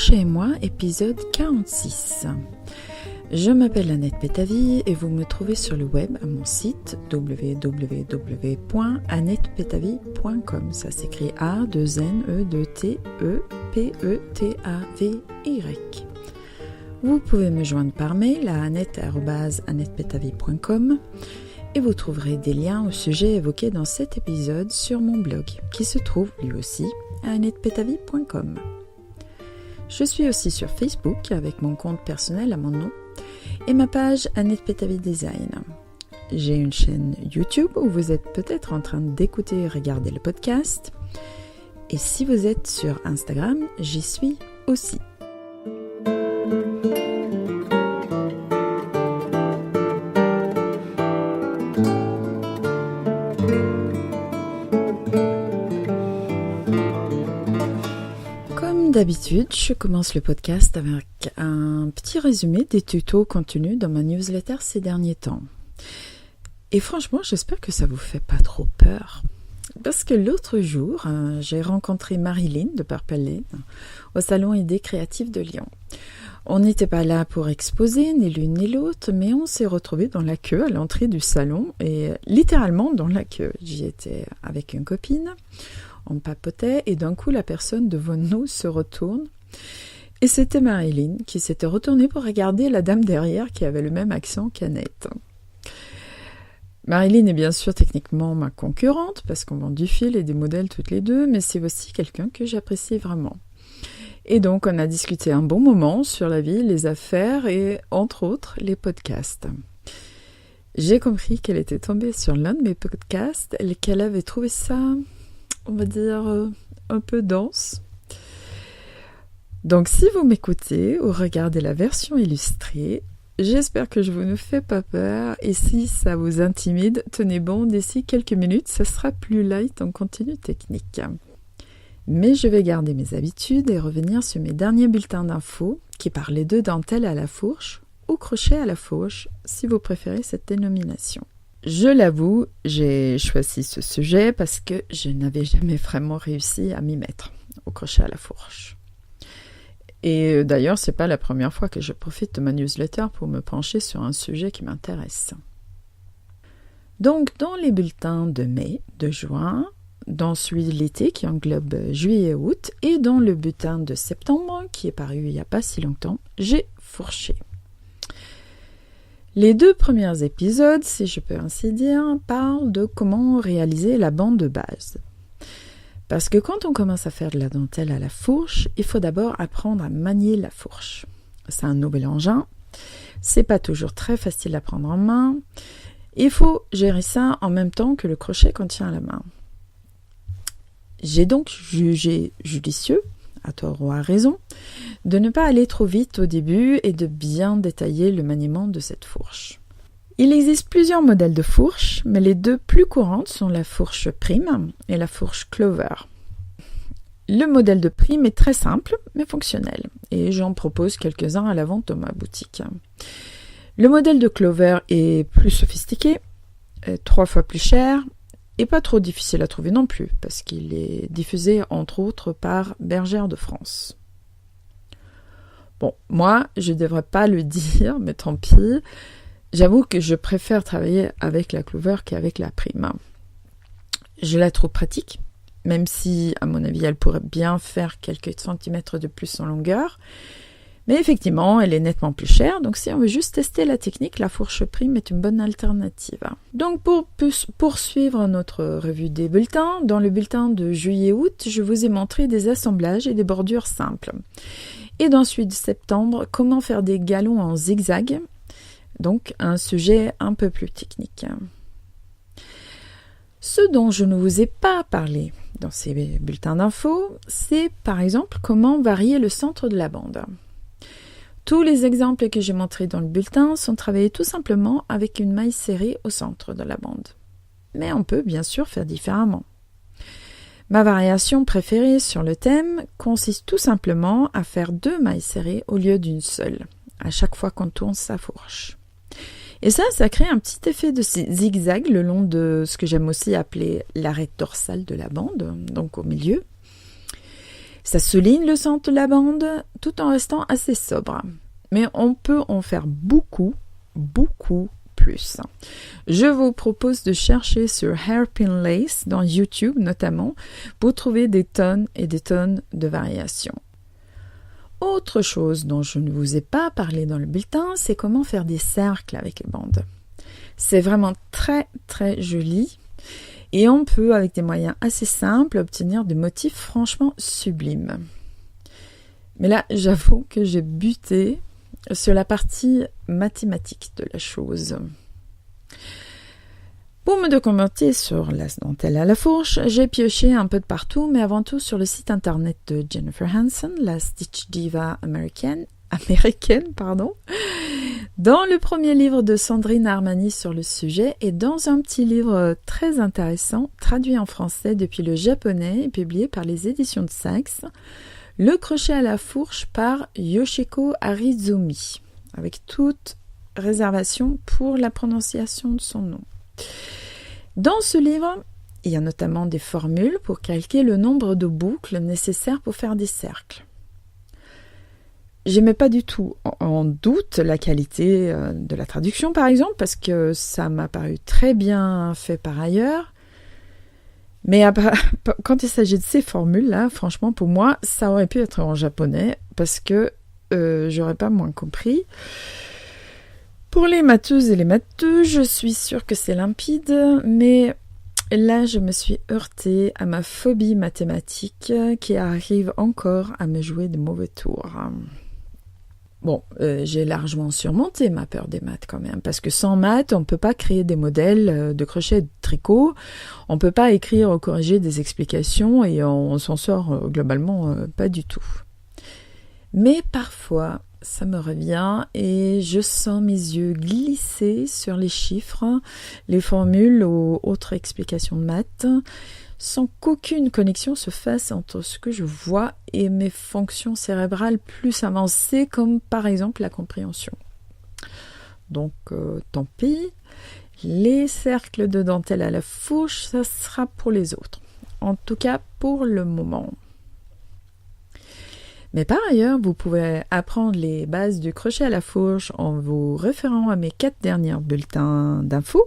Crochet et moi, épisode 46. Je m'appelle Annette Pétavy et vous me trouvez sur le web à mon site www.annettepetavy.com. Ça s'écrit A-2-N-E-2-T-E-P-E-T-A-V-Y. Vous pouvez me joindre par mail à annette@annettepetavy.com et vous trouverez des liens au sujet évoqué dans cet épisode sur mon blog qui se trouve lui aussi à annettepetavy.com. Je suis aussi sur Facebook avec mon compte personnel à mon nom et ma page Annette Pétavy Design. J'ai une chaîne YouTube où vous êtes peut-être en train d'écouter et regarder le podcast. Et si vous êtes sur Instagram, j'y suis aussi. Comme d'habitude, je commence le podcast avec un petit résumé des tutos contenus dans ma newsletter ces derniers temps. Et franchement, j'espère que ça vous fait pas trop peur. Parce que l'autre jour, j'ai rencontré Marilyn de Purple Lane au salon Idées Créatives de Lyon. On n'était pas là pour exposer, ni l'une ni l'autre, mais on s'est retrouvés dans la queue à l'entrée du salon, et littéralement dans la queue. J'y étais avec une copine. On papotait et d'un coup la personne devant nous se retourne et c'était Marilyn qui s'était retournée pour regarder la dame derrière qui avait le même accent qu'Annette. Marilyn est bien sûr techniquement ma concurrente parce qu'on vend du fil et des modèles toutes les deux, mais c'est aussi quelqu'un que j'apprécie vraiment. Et donc on a discuté un bon moment sur la vie, les affaires et entre autres les podcasts. J'ai compris qu'elle était tombée sur l'un de mes podcasts et qu'elle avait trouvé ça, on va dire, un peu dense. Donc si vous m'écoutez ou regardez la version illustrée, j'espère que je vous ne fais pas peur et si ça vous intimide, tenez bon, d'ici quelques minutes, ça sera plus light en contenu technique. Mais je vais garder mes habitudes et revenir sur mes derniers bulletins d'infos qui parlaient de dentelle à la fourche ou crochet à la fourche, si vous préférez cette dénomination. Je l'avoue, j'ai choisi ce sujet parce que je n'avais jamais vraiment réussi à m'y mettre au crochet à la fourche. Et d'ailleurs, c'est pas la première fois que je profite de ma newsletter pour me pencher sur un sujet qui m'intéresse. Donc, dans les bulletins de mai, de juin, dans celui de l'été qui englobe juillet et août, et dans le bulletin de septembre qui est paru il n'y a pas si longtemps, j'ai fourché. Les deux premiers épisodes, si je peux ainsi dire, parlent de comment réaliser la bande de base. Parce que quand on commence à faire de la dentelle à la fourche, il faut d'abord apprendre à manier la fourche. C'est un nouvel engin, c'est pas toujours très facile à prendre en main. Il faut gérer ça en même temps que le crochet qu'on tient à la main. J'ai donc jugé judicieux, à tort ou à raison, de ne pas aller trop vite au début et de bien détailler le maniement de cette fourche. Il existe plusieurs modèles de fourche, mais les deux plus courantes sont la fourche prime et la fourche clover. Le modèle de prime est très simple, mais fonctionnel, et j'en propose quelques-uns à la vente dans ma boutique. Le modèle de clover est plus sophistiqué, 3 fois plus cher, et pas trop difficile à trouver non plus, parce qu'il est diffusé entre autres par Bergère de France. Bon, moi, je ne devrais pas le dire, mais tant pis. J'avoue que je préfère travailler avec la clover qu'avec la prime. Je la trouve pratique, même si, à mon avis, elle pourrait bien faire quelques centimètres de plus en longueur. Mais effectivement, elle est nettement plus chère, donc si on veut juste tester la technique, la fourche prime est une bonne alternative. Donc pour poursuivre notre revue des bulletins, dans le bulletin de juillet-août, je vous ai montré des assemblages et des bordures simples. Et dans celui de septembre, comment faire des galons en zigzag, donc un sujet un peu plus technique. Ce dont je ne vous ai pas parlé dans ces bulletins d'infos, c'est par exemple comment varier le centre de la bande. Tous les exemples que j'ai montrés dans le bulletin sont travaillés tout simplement avec une maille serrée au centre de la bande. Mais on peut bien sûr faire différemment. Ma variation préférée sur le thème consiste tout simplement à faire 2 mailles serrées au lieu d'une seule, à chaque fois qu'on tourne sa fourche. Et ça crée un petit effet de zigzag le long de ce que j'aime aussi appeler l'arête dorsale de la bande, donc au milieu. Ça souligne le sens de la bande tout en restant assez sobre. Mais on peut en faire beaucoup plus. Je vous propose de chercher sur Hairpin Lace dans YouTube notamment pour trouver des tonnes et des tonnes de variations. Autre chose dont je ne vous ai pas parlé dans le bulletin, c'est comment faire des cercles avec les bandes. C'est vraiment très joli et on peut avec des moyens assez simples obtenir des motifs franchement sublimes. Mais là, j'avoue que j'ai buté sur la partie mathématique de la chose. Pour me documenter sur la dentelle à la fourche, j'ai pioché un peu de partout, mais avant tout sur le site internet de Jennifer Hansen, la Stitch Diva américaine, dans le premier livre de Sandrine Armani sur le sujet et dans un petit livre très intéressant, traduit en français depuis le japonais et publié par les éditions de Saxe, Le crochet à la fourche par Yoshiko Arizumi, avec toute réservation pour la prononciation de son nom. Dans ce livre, il y a notamment des formules pour calculer le nombre de boucles nécessaires pour faire des cercles. Je mets pas du tout en doute la qualité de la traduction, par exemple, parce que ça m'a paru très bien fait par ailleurs. Mais après, quand il s'agit de ces formules-là, franchement, pour moi, ça aurait pu être en japonais, parce que j'aurais pas moins compris. Pour les matheuses et les matheux, je suis sûre que c'est limpide, mais là, je me suis heurtée à ma phobie mathématique qui arrive encore à me jouer de mauvais tours. Bon, j'ai largement surmonté ma peur des maths quand même, parce que sans maths, on ne peut pas créer des modèles de crochet et de tricot, on ne peut pas écrire ou corriger des explications et on s'en sort globalement pas du tout. Mais parfois, ça me revient et je sens mes yeux glisser sur les chiffres, les formules ou autres explications de maths, sans qu'aucune connexion se fasse entre ce que je vois et mes fonctions cérébrales plus avancées, comme par exemple la compréhension. Donc, tant pis, les cercles de dentelle à la fourche, ça sera pour les autres. En tout cas, pour le moment. Mais par ailleurs, vous pouvez apprendre les bases du crochet à la fourche en vous référant à mes 4 derniers bulletins d'infos.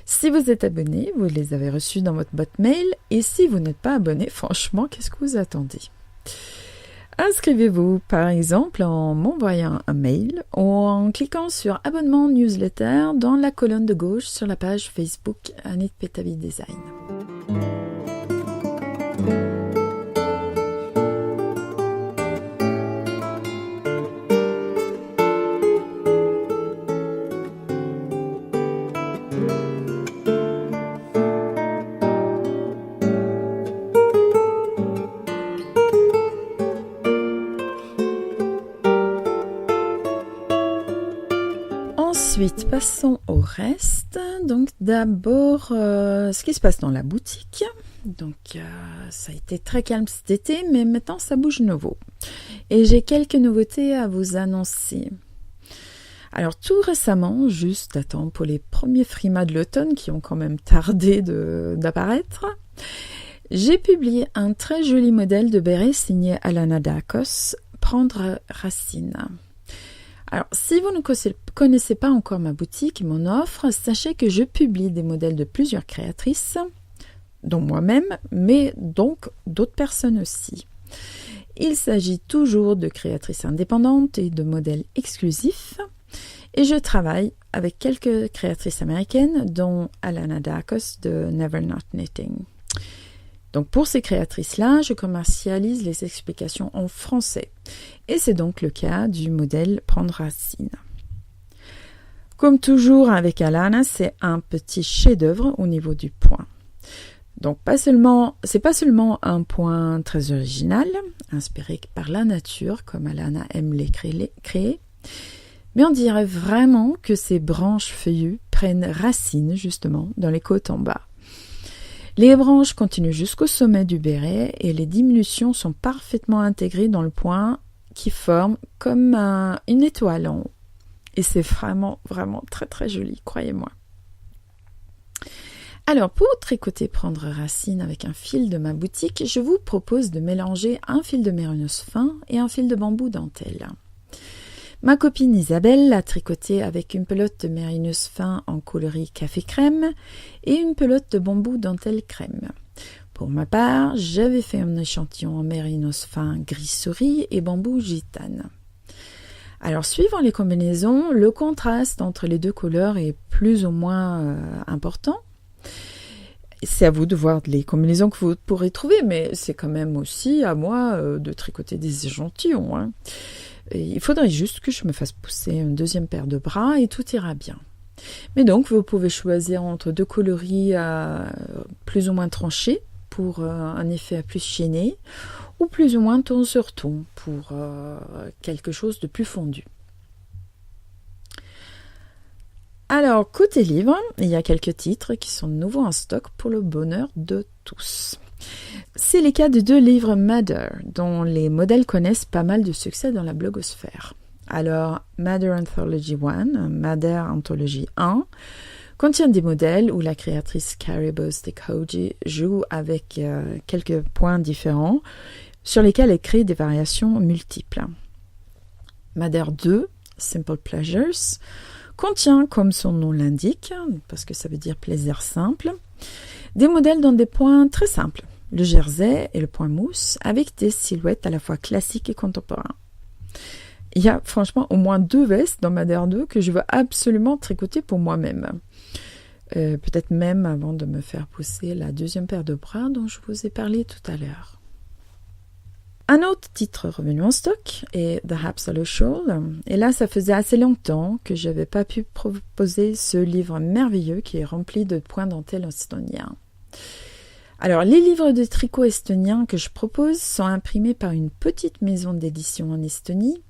Si vous êtes abonné, vous les avez reçus dans votre boîte mail. Et si vous n'êtes pas abonné, franchement, qu'est-ce que vous attendez ? Inscrivez-vous par exemple en m'envoyant un mail ou en cliquant sur abonnement newsletter dans la colonne de gauche sur la page Facebook Anit Petavi Design. Ensuite, passons au reste. Donc d'abord, ce qui se passe dans la boutique. Donc ça a été très calme cet été, mais maintenant ça bouge nouveau. Et j'ai quelques nouveautés à vous annoncer. Alors tout récemment, juste à temps pour les premiers frimas de l'automne qui ont quand même tardé d'apparaître, j'ai publié un très joli modèle de béret signé Alana Dakos, Prendre Racine. Alors, si vous ne connaissez pas encore ma boutique et mon offre, sachez que je publie des modèles de plusieurs créatrices, dont moi-même, mais donc d'autres personnes aussi. Il s'agit toujours de créatrices indépendantes et de modèles exclusifs, et je travaille avec quelques créatrices américaines, dont Alana Dakos de Never Not Knitting. Donc pour ces créatrices-là, je commercialise les explications en français. Et c'est donc le cas du modèle Prendre Racine. Comme toujours avec Alana, c'est un petit chef-d'œuvre au niveau du point. Donc c'est pas seulement un point très original, inspiré par la nature, comme Alana aime les créer, mais on dirait vraiment que ces branches feuillues prennent racine justement dans les côtes en bas. Les branches continuent jusqu'au sommet du béret et les diminutions sont parfaitement intégrées dans le point qui forme comme une étoile en haut. Et c'est vraiment très très joli, croyez-moi. Alors, pour tricoter prendre racine avec un fil de ma boutique, je vous propose de mélanger un fil de mérinos fin et un fil de bambou dentelle. Ma copine Isabelle l'a tricoté avec une pelote de mérinos fin en coloris café crème et une pelote de bambou dentelle crème. Pour ma part, j'avais fait un échantillon en mérinos fin gris souris et bambou gitane. Alors, suivant les combinaisons, le contraste entre les deux couleurs est plus ou moins important. C'est à vous de voir les combinaisons que vous pourrez trouver, mais c'est quand même aussi à moi de tricoter des échantillons. Hein. Il faudrait juste que je me fasse pousser une deuxième paire de bras et tout ira bien. Mais donc, vous pouvez choisir entre deux coloris plus ou moins tranchés pour un effet plus chiné, ou plus ou moins ton sur ton pour quelque chose de plus fondu. Alors, côté livre, il y a quelques titres qui sont de nouveau en stock pour le bonheur de tous. C'est les cas de 2 livres Madder, dont les modèles connaissent pas mal de succès dans la blogosphère. Alors, Madder Anthology 1, Madder Anthology 1, contient des modèles où la créatrice Carrie Bostick-Hoge joue avec quelques points différents sur lesquels elle crée des variations multiples. Madder 2, Simple Pleasures, contient, comme son nom l'indique, parce que ça veut dire plaisir simple, des modèles dans des points très simples, le jersey et le point mousse, avec des silhouettes à la fois classiques et contemporains. Il y a franchement au moins 2 vestes dans Madder 2 que je veux absolument tricoter pour moi-même. Peut-être même avant de me faire pousser la deuxième paire de bras dont je vous ai parlé tout à l'heure. Un autre titre revenu en stock est The Absolute Shawl. Et là, ça faisait assez longtemps que je n'avais pas pu proposer ce livre merveilleux qui est rempli de points dentelle estoniens. Alors, les livres de tricot estoniens que je propose sont imprimés par une petite maison d'édition en Estonie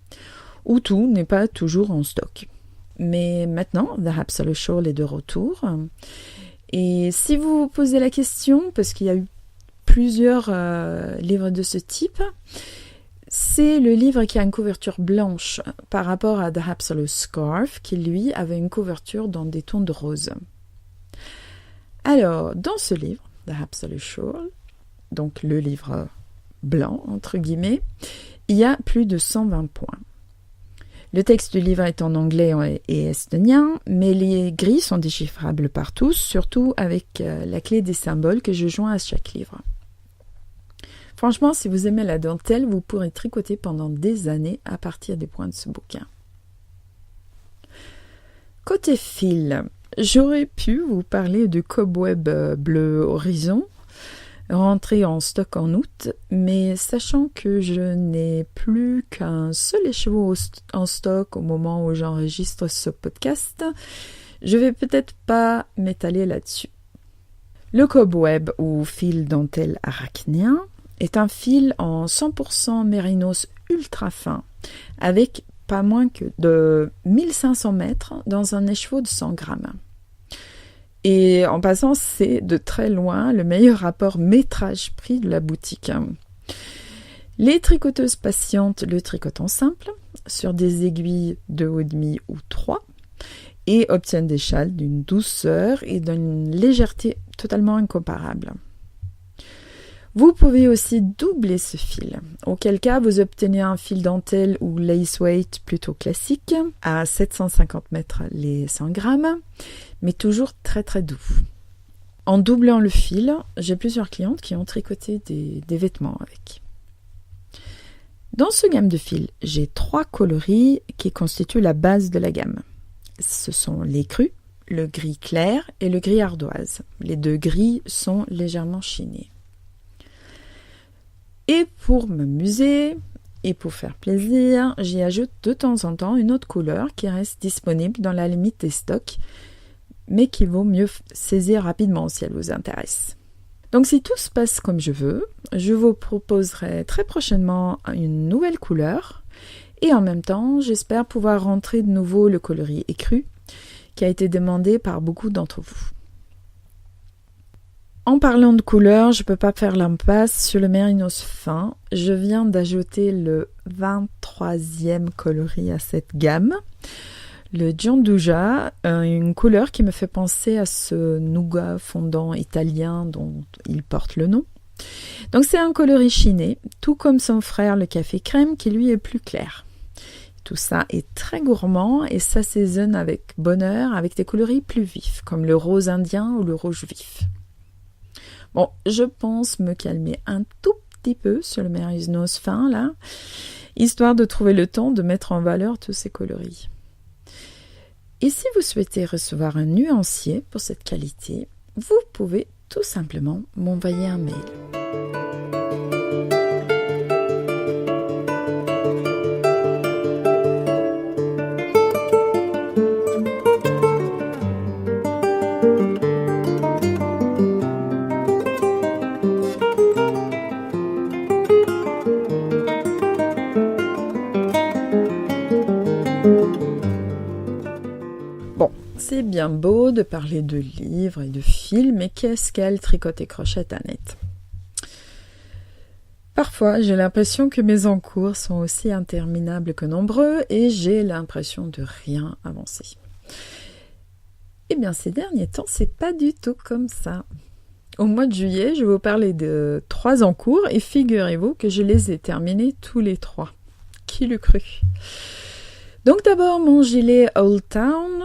où tout n'est pas toujours en stock. Mais maintenant, The Absolute Shawl est de retour. Et si vous vous posez la question, parce qu'il y a eu plusieurs livres de ce type, c'est le livre qui a une couverture blanche par rapport à The Absolute Scarf qui lui avait une couverture dans des tons de rose. Alors dans ce livre, The Absolute Shawl, donc le livre blanc entre guillemets, il y a plus de 120 points. Le texte du livre est en anglais et estonien, mais les grilles sont déchiffrables par tous, surtout avec la clé des symboles que je joins à chaque livre. Franchement, si vous aimez la dentelle, vous pourrez tricoter pendant des années à partir des points de ce bouquin. Côté fil, j'aurais pu vous parler du Cobweb bleu horizon, rentré en stock en août, mais sachant que je n'ai plus qu'un seul écheveau en stock au moment où j'enregistre ce podcast, je vais peut-être pas m'étaler là-dessus. Le Cobweb ou fil dentelle arachnéen est un fil en 100% mérinos ultra fin, avec pas moins que de 1500 mètres dans un écheveau de 100 grammes. Et en passant, c'est de très loin le meilleur rapport métrage-prix de la boutique. Les tricoteuses patientes le tricotent en simple, sur des aiguilles 2,5 ou 3, et obtiennent des châles d'une douceur et d'une légèreté totalement incomparable. Vous pouvez aussi doubler ce fil, auquel cas vous obtenez un fil dentelle ou lace weight plutôt classique, à 750 mètres les 100 grammes, mais toujours très très doux. En doublant le fil, j'ai plusieurs clientes qui ont tricoté des vêtements avec. Dans ce gamme de fils, j'ai 3 coloris qui constituent la base de la gamme. Ce sont les crus, le gris clair et le gris ardoise. Les 2 gris sont légèrement chinés. Et pour m'amuser et pour faire plaisir, j'y ajoute de temps en temps une autre couleur qui reste disponible dans la limite des stocks, mais qu'il vaut mieux saisir rapidement si elle vous intéresse. Donc si tout se passe comme je veux, je vous proposerai très prochainement une nouvelle couleur et en même temps, j'espère pouvoir rentrer de nouveau le coloris écru qui a été demandé par beaucoup d'entre vous. En parlant de couleurs, je ne peux pas faire l'impasse sur le mérinos fin. Je viens d'ajouter le 23e coloris à cette gamme, Le Gianduja, une couleur qui me fait penser à ce nougat fondant italien dont il porte le nom. Donc c'est un coloris chiné, tout comme son frère le café crème qui lui est plus clair. Tout ça est très gourmand et s'assaisonne avec bonheur avec des coloris plus vifs, comme le rose indien ou le rouge vif. Bon, je pense me calmer un tout petit peu sur le mérinos fin là, histoire de trouver le temps de mettre en valeur tous ces coloris. Et si vous souhaitez recevoir un nuancier pour cette qualité, vous pouvez tout simplement m'envoyer un mail. C'est bien beau de parler de livres et de films, mais qu'est-ce qu'elle tricote et crochette, Annette? Parfois, j'ai l'impression que mes encours sont aussi interminables que nombreux et j'ai l'impression de rien avancer. Eh bien, ces derniers temps, c'est pas du tout comme ça. Au mois de juillet, je vais vous parler de 3 encours et figurez-vous que je les ai terminés tous les 3. Qui l'eût cru? Donc d'abord mon gilet Old Town.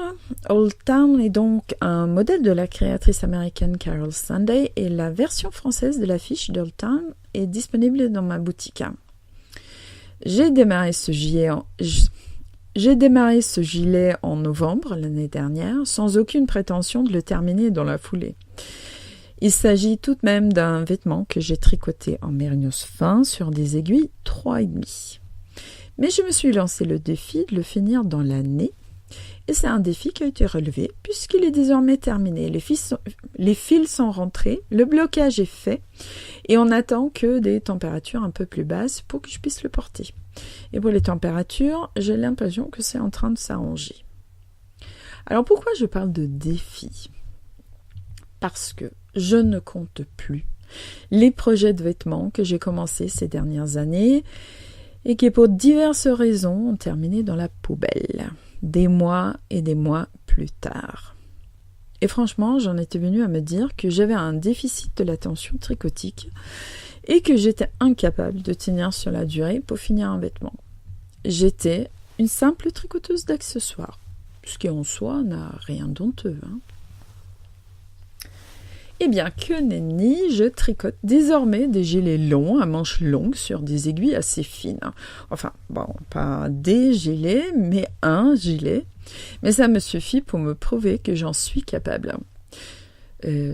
Old Town est donc un modèle de la créatrice américaine Carol Sunday et la version française de l'affiche d'Old Town est disponible dans ma boutique. J'ai démarré ce gilet en novembre l'année dernière sans aucune prétention de le terminer dans la foulée. Il s'agit tout de même d'un vêtement que j'ai tricoté en mérinos fin sur des aiguilles 3,5. Mais je me suis lancé le défi de le finir dans l'année et c'est un défi qui a été relevé puisqu'il est désormais terminé. Les fils sont rentrés, le blocage est fait et on n'attend que des températures un peu plus basses pour que je puisse le porter. Et pour les températures, j'ai l'impression que c'est en train de s'arranger. Alors pourquoi je parle de défi? Parce que je ne compte plus les projets de vêtements que j'ai commencés ces dernières années et qui, pour diverses raisons, ont terminé dans la poubelle, des mois et des mois plus tard. Et franchement, j'en étais venue à me dire que j'avais un déficit de l'attention tricotique et que j'étais incapable de tenir sur la durée pour finir un vêtement. J'étais une simple tricoteuse d'accessoires, ce qui en soi n'a rien d'honteux, Eh bien, que nenni, je tricote désormais des gilets longs à manches longues sur des aiguilles assez fines. Enfin, bon, pas des gilets, mais un gilet. Mais ça me suffit pour me prouver que j'en suis capable.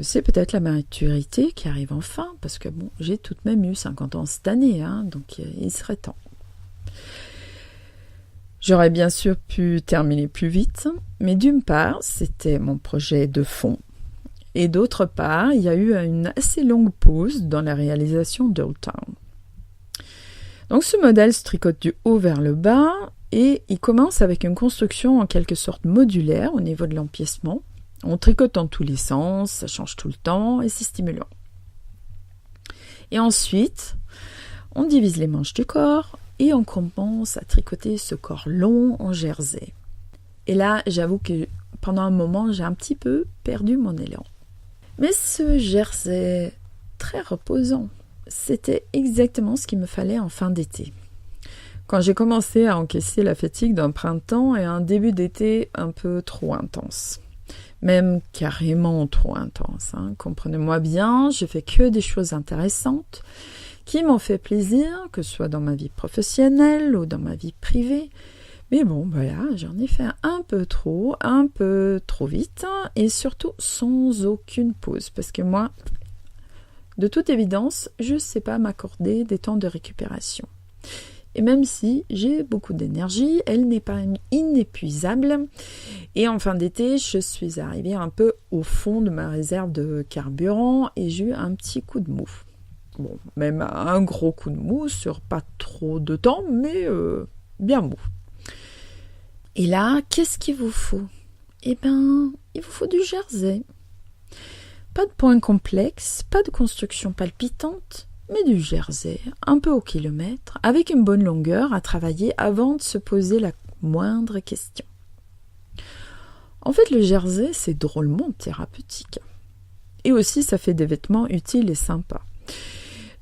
C'est peut-être la maturité qui arrive enfin, parce que bon, j'ai tout de même eu 50 ans cette année, donc il serait temps. J'aurais bien sûr pu terminer plus vite, mais d'une part, c'était mon projet de fond. Et d'autre part, il y a eu une assez longue pause dans la réalisation d'Old Town. Donc ce modèle se tricote du haut vers le bas et il commence avec une construction en quelque sorte modulaire au niveau de l'empiècement. On tricote dans tous les sens, ça change tout le temps et c'est stimulant. Et ensuite, on divise les manches du corps et on commence à tricoter ce corps long en jersey. Et là, j'avoue que pendant un moment, j'ai un petit peu perdu mon élan. Mais ce jersey très reposant, c'était exactement ce qu'il me fallait en fin d'été. Quand j'ai commencé à encaisser la fatigue d'un printemps et un début d'été un peu trop intense. Même carrément trop intense. Comprenez-moi bien, je fais que des choses intéressantes qui m'ont fait plaisir, que ce soit dans ma vie professionnelle ou dans ma vie privée. Mais bon, voilà, j'en ai fait un peu trop vite, et surtout sans aucune pause. Parce que moi, de toute évidence, je ne sais pas m'accorder des temps de récupération. Et même si j'ai beaucoup d'énergie, elle n'est pas inépuisable. Et en fin d'été, je suis arrivée un peu au fond de ma réserve de carburant et j'ai eu un petit coup de mou. Bon, même un gros coup de mou sur pas trop de temps, mais bien mou. Et là, qu'est-ce qu'il vous faut? Eh bien, il vous faut du jersey. Pas de points complexes, pas de construction palpitante, mais du jersey, un peu au kilomètre, avec une bonne longueur à travailler avant de se poser la moindre question. En fait, le jersey, c'est drôlement thérapeutique. Et aussi, ça fait des vêtements utiles et sympas.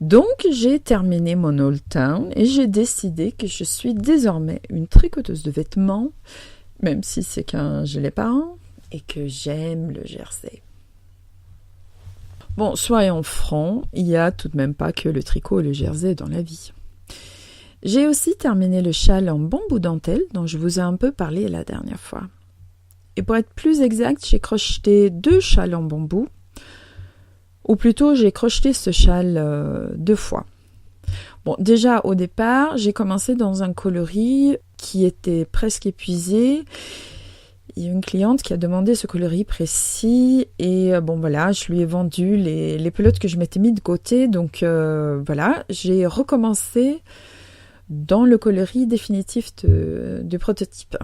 Donc, j'ai terminé mon Old Town et j'ai décidé que je suis désormais une tricoteuse de vêtements, même si c'est qu'un gilet par an, et que j'aime le jersey. Bon, soyons francs, il n'y a tout de même pas que le tricot et le jersey dans la vie. J'ai aussi terminé le châle en bambou dentelle dont je vous ai un peu parlé la dernière fois. Et pour être plus exact, j'ai crocheté 2 châles en bambou, ou plutôt j'ai crocheté ce châle 2 fois. Bon, déjà au départ, j'ai commencé dans un coloris qui était presque épuisé. Il y a une cliente qui a demandé ce coloris précis et voilà, je lui ai vendu les pelotes que je m'étais mis de côté. Donc voilà, j'ai recommencé dans le coloris définitif du prototype.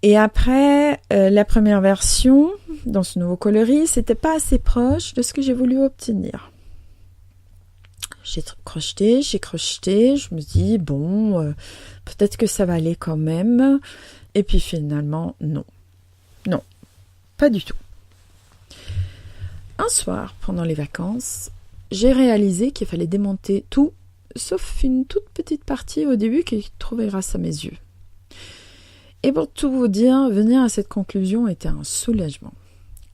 Et après, la première version, dans ce nouveau coloris, c'était pas assez proche de ce que j'ai voulu obtenir. J'ai crocheté, je me dis, peut-être que ça va aller quand même. Et puis finalement, non. Non, pas du tout. Un soir, pendant les vacances, j'ai réalisé qu'il fallait démonter tout, sauf une toute petite partie au début qui trouvait grâce à mes yeux. Et pour tout vous dire, venir à cette conclusion était un soulagement.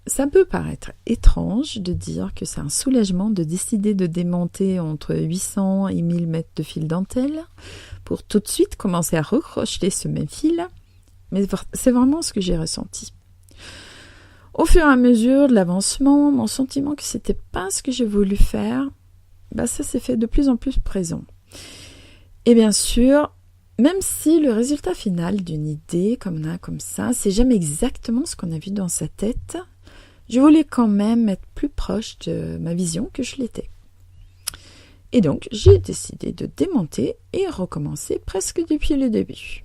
Ça peut paraître étrange de dire que c'est un soulagement de décider de démonter entre 800 et 1000 mètres de fil dentelle pour tout de suite commencer à recrocheter ce même fil, mais c'est vraiment ce que j'ai ressenti. Au fur et à mesure de l'avancement, mon sentiment que c'était pas ce que j'ai voulu faire, ça s'est fait de plus en plus présent. Et bien sûr, même si le résultat final d'une idée comme ça, c'est jamais exactement ce qu'on a vu dans sa tête, je voulais quand même être plus proche de ma vision que je l'étais. Et donc, j'ai décidé de démonter et recommencer presque depuis le début.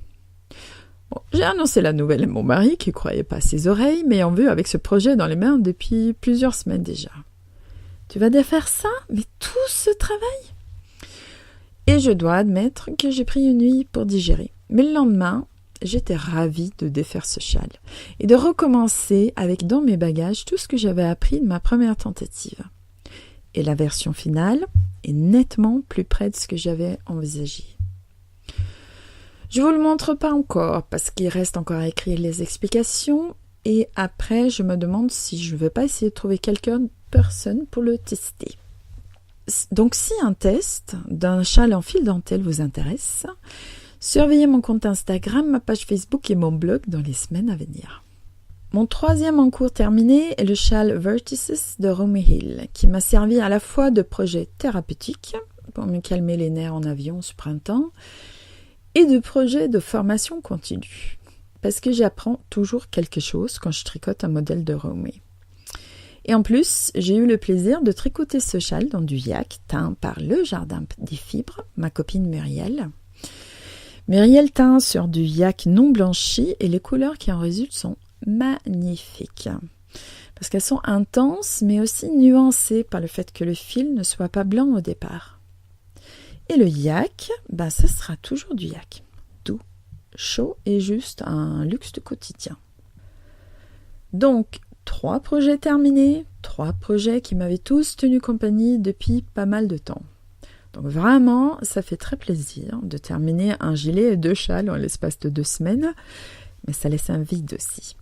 J'ai annoncé la nouvelle à mon mari qui ne croyait pas à ses oreilles, mais en vue avec ce projet dans les mains depuis plusieurs semaines déjà. « Tu vas défaire ça? Mais tout ce travail ?» Et je dois admettre que j'ai pris une nuit pour digérer. Mais le lendemain, j'étais ravie de défaire ce châle et de recommencer avec dans mes bagages tout ce que j'avais appris de ma première tentative. Et la version finale est nettement plus près de ce que j'avais envisagé. Je ne vous le montre pas encore parce qu'il reste encore à écrire les explications et après je me demande si je ne vais pas essayer de trouver personne pour le tester. Donc si un test d'un châle en fil dentelle vous intéresse, surveillez mon compte Instagram, ma page Facebook et mon blog dans les semaines à venir. Mon 3e en cours terminé est le châle Vertices de Romy Hill, qui m'a servi à la fois de projet thérapeutique pour me calmer les nerfs en avion ce printemps et de projet de formation continue, parce que j'apprends toujours quelque chose quand je tricote un modèle de Romy. Et en plus, j'ai eu le plaisir de tricoter ce châle dans du yak teint par le Jardin des Fibres, ma copine Muriel. Muriel teint sur du yak non blanchi et les couleurs qui en résultent sont magnifiques. Parce qu'elles sont intenses mais aussi nuancées par le fait que le fil ne soit pas blanc au départ. Et le yak, ça sera toujours du yak. Doux, chaud et juste un luxe de quotidien. Donc, 3 projets terminés, 3 projets qui m'avaient tous tenu compagnie depuis pas mal de temps. Donc vraiment, ça fait très plaisir de terminer un gilet et 2 châles en l'espace de 2 semaines, mais ça laisse un vide aussi.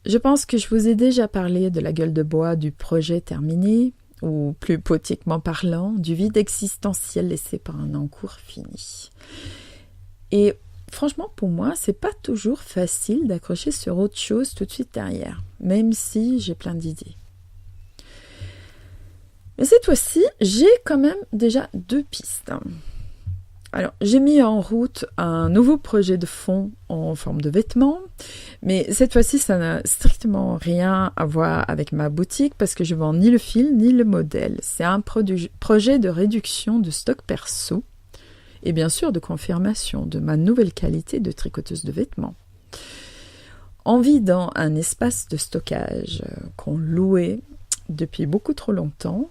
Je pense que je vous ai déjà parlé de la gueule de bois du projet terminé, ou plus poétiquement parlant, du vide existentiel laissé par un encours fini. Et franchement, pour moi, c'est pas toujours facile d'accrocher sur autre chose tout de suite derrière, même si j'ai plein d'idées. Mais cette fois-ci, j'ai quand même déjà 2 pistes. Alors, j'ai mis en route un nouveau projet de fond en forme de vêtements, mais cette fois-ci, ça n'a strictement rien à voir avec ma boutique parce que je vends ni le fil ni le modèle. C'est un projet de réduction de stock perso et bien sûr de confirmation de ma nouvelle qualité de tricoteuse de vêtements. En vidant un espace de stockage qu'on louait depuis beaucoup trop longtemps,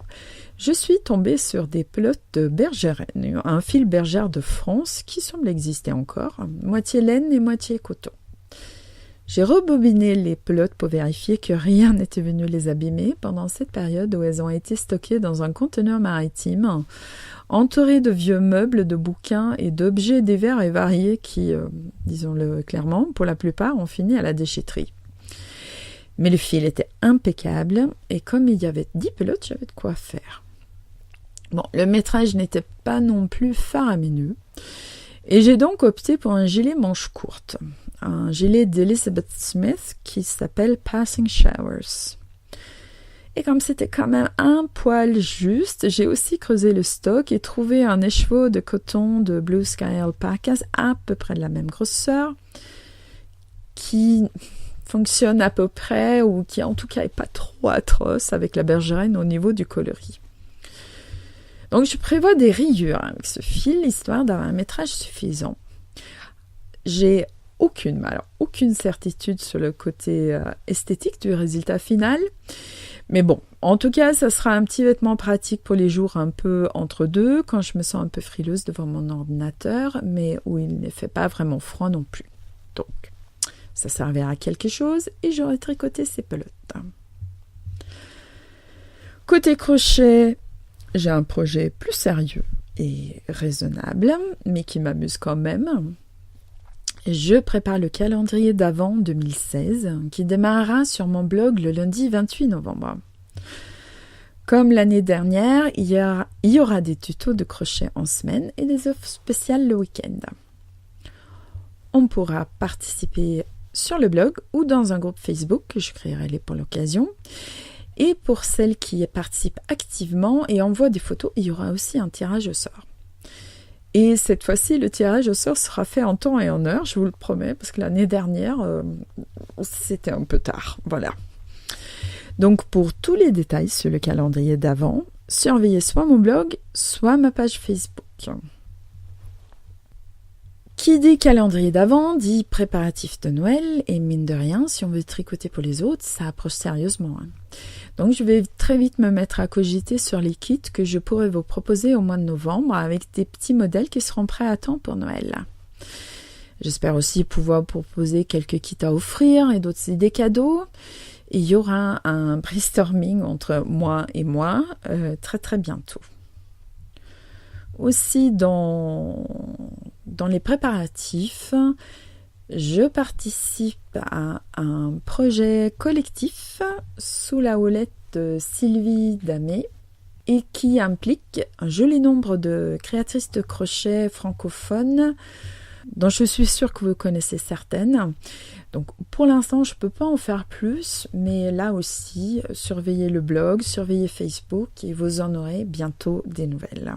je suis tombée sur des pelotes de bergeraine, un fil bergère de France qui semble exister encore, moitié laine et moitié coton. J'ai rebobiné les pelotes pour vérifier que rien n'était venu les abîmer pendant cette période où elles ont été stockées dans un conteneur maritime, entourées de vieux meubles, de bouquins et d'objets divers et variés qui, disons-le clairement, pour la plupart ont fini à la déchetterie. Mais le fil était impeccable et comme il y avait 10 pelotes, j'avais de quoi faire. Bon, le métrage n'était pas non plus faramineux et j'ai donc opté pour un gilet manche courte, un gilet d'Elizabeth Smith qui s'appelle Passing Showers. Et comme c'était quand même un poil juste, j'ai aussi creusé le stock et trouvé un écheveau de coton de Blue Sky Alpacas à peu près de la même grosseur qui fonctionne à peu près ou qui en tout cas n'est pas trop atroce avec la bergeraine au niveau du coloris. Donc je prévois des rayures avec ce fil, histoire d'avoir un métrage suffisant. J'ai aucune certitude sur le côté esthétique du résultat final, mais bon, en tout cas, ça sera un petit vêtement pratique pour les jours un peu entre deux, quand je me sens un peu frileuse devant mon ordinateur, mais où il ne fait pas vraiment froid non plus. Donc, ça servira à quelque chose et j'aurai tricoté ces pelotes. Côté crochet, j'ai un projet plus sérieux et raisonnable, mais qui m'amuse quand même. Je prépare le calendrier d'Avent 2016 qui démarrera sur mon blog le lundi 28 novembre. Comme l'année dernière, il y aura des tutos de crochet en semaine et des offres spéciales le week-end. On pourra participer sur le blog ou dans un groupe Facebook que je créerai pour l'occasion. Et pour celles qui participent activement et envoient des photos, il y aura aussi un tirage au sort. Et cette fois-ci, le tirage au sort sera fait en temps et en heure, je vous le promets, parce que l'année dernière, c'était un peu tard. Voilà. Donc, pour tous les détails sur le calendrier d'Avent, surveillez soit mon blog, soit ma page Facebook. Qui dit calendrier d'Avent dit préparatif de Noël, et mine de rien, si on veut tricoter pour les autres, ça approche sérieusement. Donc je vais très vite me mettre à cogiter sur les kits que je pourrais vous proposer au mois de novembre avec des petits modèles qui seront prêts à temps pour Noël. J'espère aussi pouvoir proposer quelques kits à offrir et d'autres idées cadeaux. Et il y aura un brainstorming entre moi et moi très très bientôt. Aussi dans les préparatifs, je participe à un projet collectif sous la houlette de Sylvie Damé et qui implique un joli nombre de créatrices de crochet francophones dont je suis sûre que vous connaissez certaines. Donc pour l'instant, je ne peux pas en faire plus, mais là aussi, surveillez le blog, surveillez Facebook et vous en aurez bientôt des nouvelles.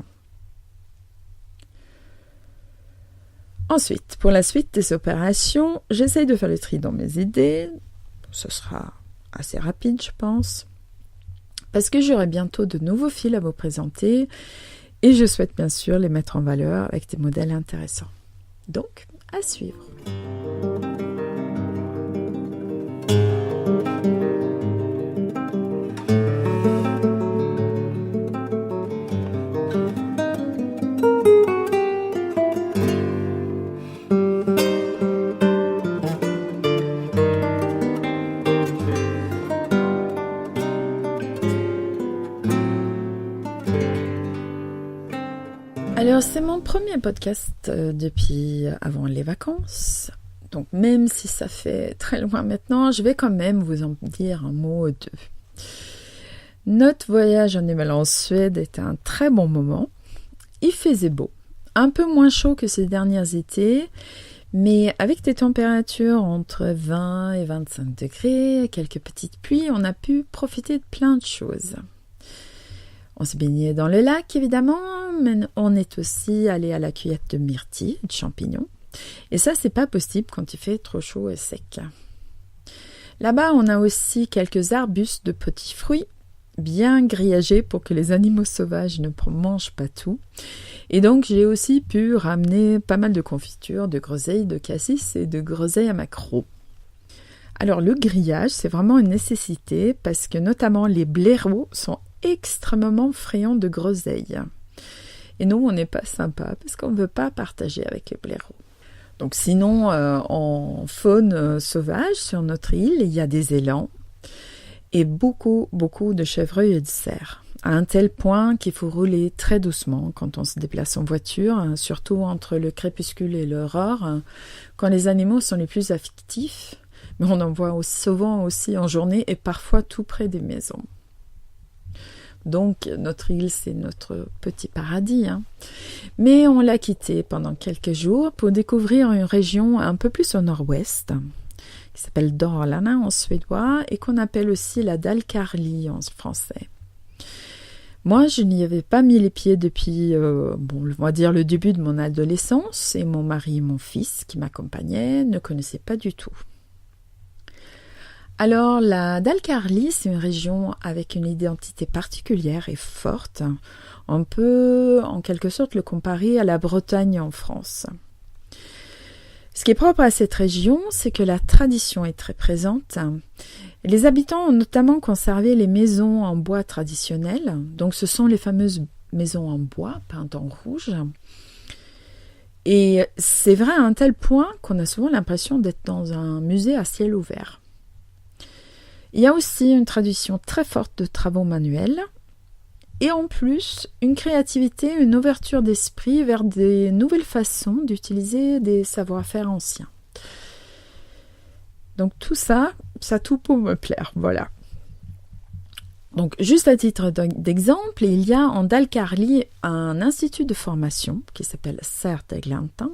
Ensuite, pour la suite des opérations, j'essaye de faire le tri dans mes idées. Ce sera assez rapide, je pense, parce que j'aurai bientôt de nouveaux fils à vous présenter et je souhaite bien sûr les mettre en valeur avec des modèles intéressants. Donc, à suivre. Alors, c'est mon premier podcast depuis avant les vacances. Donc, même si ça fait très loin maintenant, je vais quand même vous en dire un mot ou deux. Notre voyage en Nouvelle en Suède était un très bon moment. Il faisait beau, un peu moins chaud que ces derniers étés, mais avec des températures entre 20 et 25 degrés, quelques petites pluies, on a pu profiter de plein de choses. On s'est baigné dans le lac, évidemment, mais on est aussi allé à la cueillette de myrtilles et de champignons. Et ça, c'est pas possible quand il fait trop chaud et sec. Là-bas, on a aussi quelques arbustes de petits fruits, bien grillagés pour que les animaux sauvages ne mangent pas tout. Et donc, j'ai aussi pu ramener pas mal de confitures, de groseilles, de cassis et de groseilles à maquereau. Alors, le grillage, c'est vraiment une nécessité parce que notamment les blaireaux sont extrêmement friands de groseilles. Et nous, on n'est pas sympa parce qu'on ne veut pas partager avec les blaireaux. Donc sinon, en faune sauvage sur notre île, il y a des élans et beaucoup de chevreuils et de cerfs. À un tel point qu'il faut rouler très doucement quand on se déplace en voiture, surtout entre le crépuscule et l'aurore, quand les animaux sont les plus actifs, mais on en voit souvent aussi en journée et parfois tout près des maisons. Donc notre île, c'est notre petit paradis. Mais on l'a quittée pendant quelques jours pour découvrir une région un peu plus au nord-ouest, qui s'appelle Dalarna en suédois et qu'on appelle aussi la Dalecarlie en français. Moi, je n'y avais pas mis les pieds depuis, on va dire le début de mon adolescence, et mon mari et mon fils, qui m'accompagnaient, ne connaissaient pas du tout. Alors, la Dalecarlie, c'est une région avec une identité particulière et forte. On peut, en quelque sorte, le comparer à la Bretagne en France. Ce qui est propre à cette région, c'est que la tradition est très présente. Les habitants ont notamment conservé les maisons en bois traditionnelles. Donc, ce sont les fameuses maisons en bois peintes en rouge. Et c'est vrai à un tel point qu'on a souvent l'impression d'être dans un musée à ciel ouvert. Il y a aussi une tradition très forte de travaux manuels et en plus une créativité, une ouverture d'esprit vers des nouvelles façons d'utiliser des savoir-faire anciens. Donc tout ça tout peut me plaire, voilà. Donc juste à titre d'exemple, il y a en Dalecarlie un institut de formation qui s'appelle Serteglantin,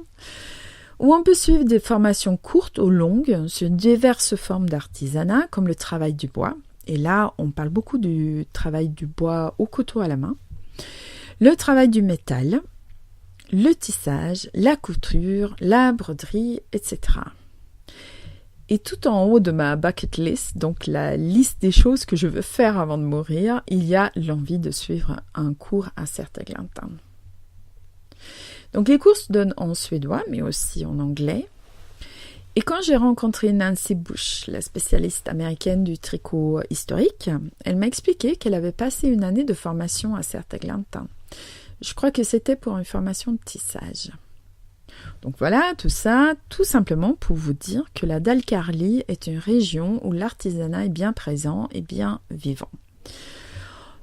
où on peut suivre des formations courtes ou longues sur diverses formes d'artisanat, comme le travail du bois. Et là, on parle beaucoup du travail du bois au couteau à la main, le travail du métal, le tissage, la couture, la broderie, etc. Et tout en haut de ma bucket list, donc la liste des choses que je veux faire avant de mourir, il y a l'envie de suivre un cours à Serteglantin. Donc les cours se donnent en suédois, mais aussi en anglais. Et quand j'ai rencontré Nancy Bush, la spécialiste américaine du tricot historique, elle m'a expliqué qu'elle avait passé une année de formation à Serteglantin. Je crois que c'était pour une formation de tissage. Donc voilà, tout ça, tout simplement pour vous dire que la Dalecarlie est une région où l'artisanat est bien présent et bien vivant.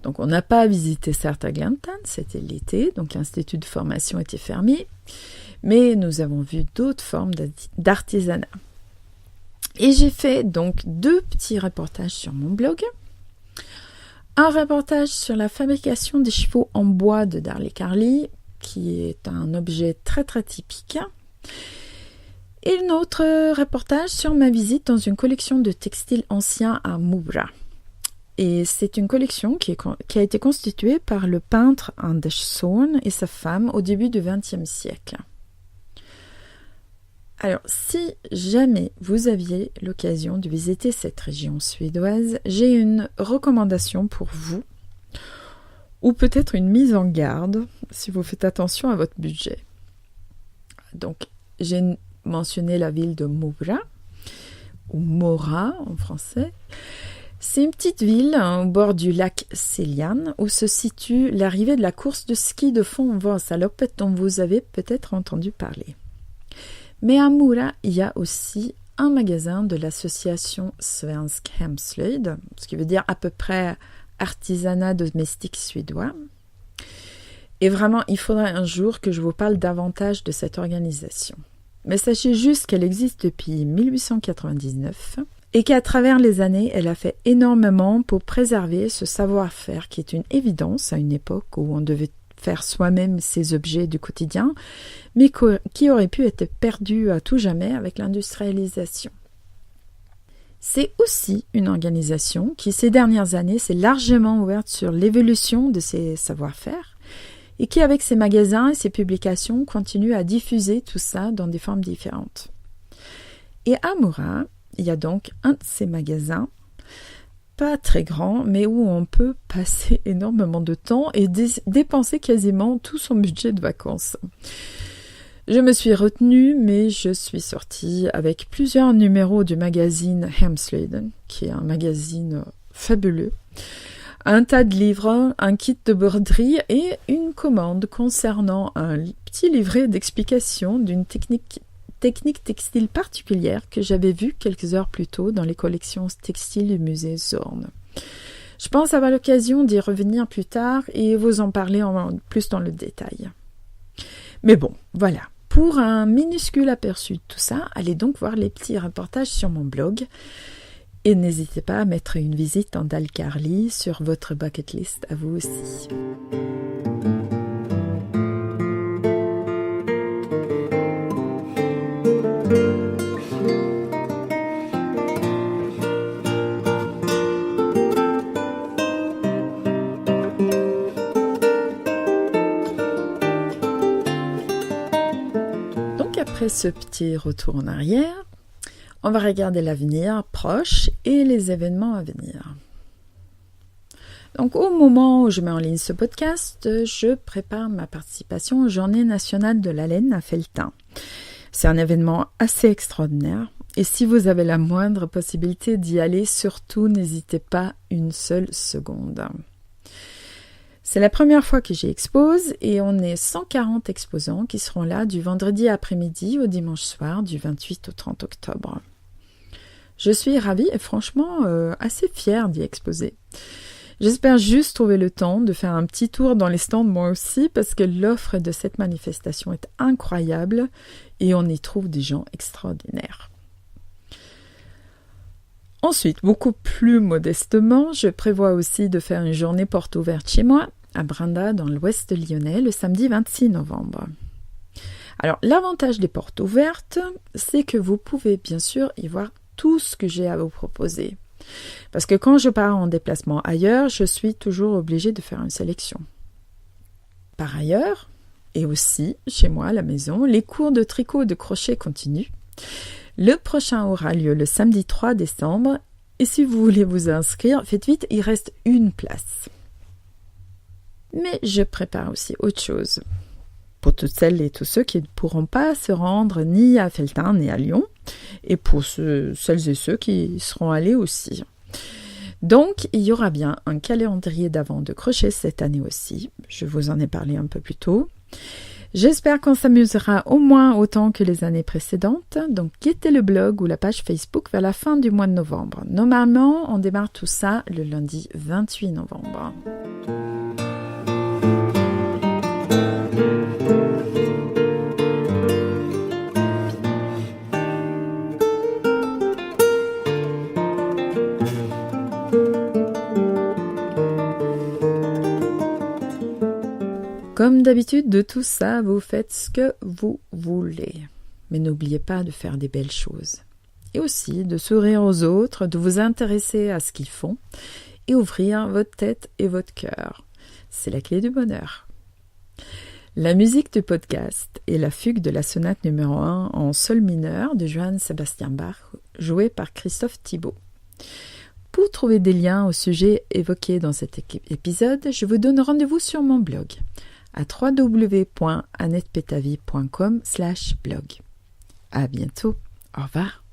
Donc on n'a pas visité Serteglantin, c'était l'été, donc l'institut de formation était fermé, mais nous avons vu d'autres formes d'artisanat. Et j'ai fait donc 2 petits reportages sur mon blog. Un reportage sur la fabrication des chevaux en bois de Dalecarlie, qui est un objet très très typique. Et un autre reportage sur ma visite dans une collection de textiles anciens à Mora. Et c'est une collection qui a été constituée par le peintre Anders Zorn et sa femme au début du XXe siècle. Alors, si jamais vous aviez l'occasion de visiter cette région suédoise, j'ai une recommandation pour vous, ou peut-être une mise en garde, si vous faites attention à votre budget. Donc, j'ai mentionné la ville de Mora, ou Mora en français. C'est une petite ville au bord du lac Siljan où se situe l'arrivée de la course de ski de fond en Vasaloppet dont vous avez peut-être entendu parler. Mais à Mora, il y a aussi un magasin de l'association Svensk Hemslöjd, ce qui veut dire à peu près artisanat domestique suédois. Et vraiment, il faudrait un jour que je vous parle davantage de cette organisation. Mais sachez juste qu'elle existe depuis 1899 et qu'à travers les années, elle a fait énormément pour préserver ce savoir-faire qui est une évidence à une époque où on devait faire soi-même ces objets du quotidien, mais qui aurait pu être perdu à tout jamais avec l'industrialisation. C'est aussi une organisation qui, ces dernières années, s'est largement ouverte sur l'évolution de ses savoir-faire et qui, avec ses magasins et ses publications, continue à diffuser tout ça dans des formes différentes. Et à Mora, il y a donc un de ces magasins, pas très grand, mais où on peut passer énormément de temps et dépenser quasiment tout son budget de vacances. Je me suis retenue, mais je suis sortie avec plusieurs numéros du magazine Hemslöjden, qui est un magazine fabuleux, un tas de livres, un kit de broderie et une commande concernant un petit livret d'explication d'une technique technique textile particulière que j'avais vue quelques heures plus tôt dans les collections textiles du musée Zorn. Je pense avoir l'occasion d'y revenir plus tard et vous en parler plus dans le détail. Mais bon, voilà. Pour un minuscule aperçu de tout ça, allez donc voir les petits reportages sur mon blog. Et n'hésitez pas à mettre une visite en Dalkarly sur votre bucket list à vous aussi. Donc après ce petit retour en arrière, on va regarder l'avenir proche et les événements à venir. Donc au moment où je mets en ligne ce podcast, je prépare ma participation aux Journées nationales de la laine à Felletin. C'est un événement assez extraordinaire et si vous avez la moindre possibilité d'y aller, surtout n'hésitez pas une seule seconde. C'est la première fois que j'y expose et on est 140 exposants qui seront là du vendredi après-midi au dimanche soir du 28 au 30 octobre. Je suis ravie et franchement assez fière d'y exposer. J'espère juste trouver le temps de faire un petit tour dans les stands moi aussi parce que l'offre de cette manifestation est incroyable et on y trouve des gens extraordinaires. Ensuite, beaucoup plus modestement, je prévois aussi de faire une journée porte ouverte chez moi, à Brinda, dans l'ouest lyonnais, le samedi 26 novembre. Alors, l'avantage des portes ouvertes, c'est que vous pouvez bien sûr y voir tout ce que j'ai à vous proposer. Parce que quand je pars en déplacement ailleurs, je suis toujours obligée de faire une sélection. Par ailleurs, et aussi chez moi à la maison, les cours de tricot et de crochet continuent. Le prochain aura lieu le samedi 3 décembre et si vous voulez vous inscrire, faites vite, il reste une place. Mais je prépare aussi autre chose. Pour toutes celles et tous ceux qui ne pourront pas se rendre ni à Felletin ni à Lyon, et pour celles et ceux qui seront allés aussi. Donc, il y aura bien un calendrier d'avant de crochet cette année aussi. Je vous en ai parlé un peu plus tôt. J'espère qu'on s'amusera au moins autant que les années précédentes. Donc, guettez le blog ou la page Facebook vers la fin du mois de novembre. Normalement, on démarre tout ça le lundi 28 novembre. Comme d'habitude, de tout ça, vous faites ce que vous voulez. Mais n'oubliez pas de faire des belles choses. Et aussi de sourire aux autres, de vous intéresser à ce qu'ils font et ouvrir votre tête et votre cœur. C'est la clé du bonheur. La musique du podcast est la fugue de la sonate numéro 1 en sol mineur de Johann Sebastian Bach, jouée par Christophe Thibaud. Pour trouver des liens au sujet évoqué dans cet épisode, je vous donne rendez-vous sur mon blog à www.annettepetavie.com/blog. À bientôt. Au revoir.